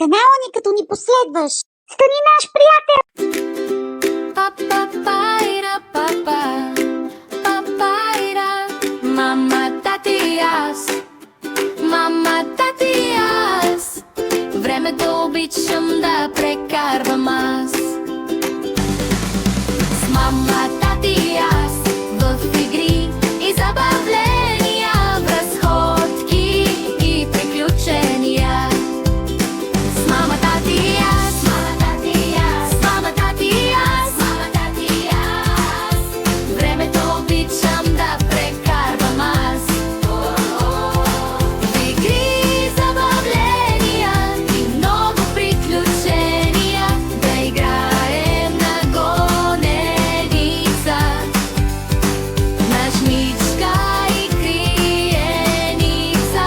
канала ни, като ни последваш. Стани наш приятел! Мама, тати, аз. Мама, тати, аз. Времето обичам да прекарвам аз. С мама, тати, аз. В игри и забавления, в разходки и приключения. С мама, тати, аз. Мама, тати, аз. Мама, тати, аз. Мама, тати, аз. Времето обичам да прекарвам аз. В игри, забавления и много приключения, да играем на гоненица, на жмичка и криеница,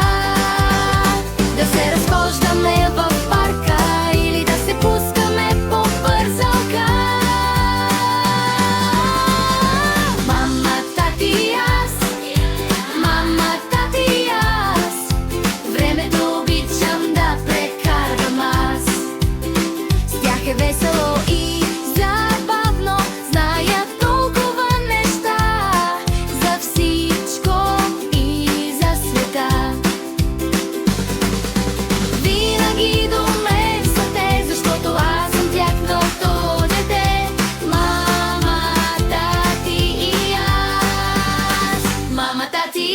да се разхождаме в парка или да се пускаме по бързалка. Мама, тати, аз. Мама, тати, аз. Времето обичам да прекарвам аз. С тях е весело и забавно, знаят толкова неща за всичко и за света. Винаги до мен са те, защото аз съм тяхното дете. Мама, тати и аз. Мама, тати,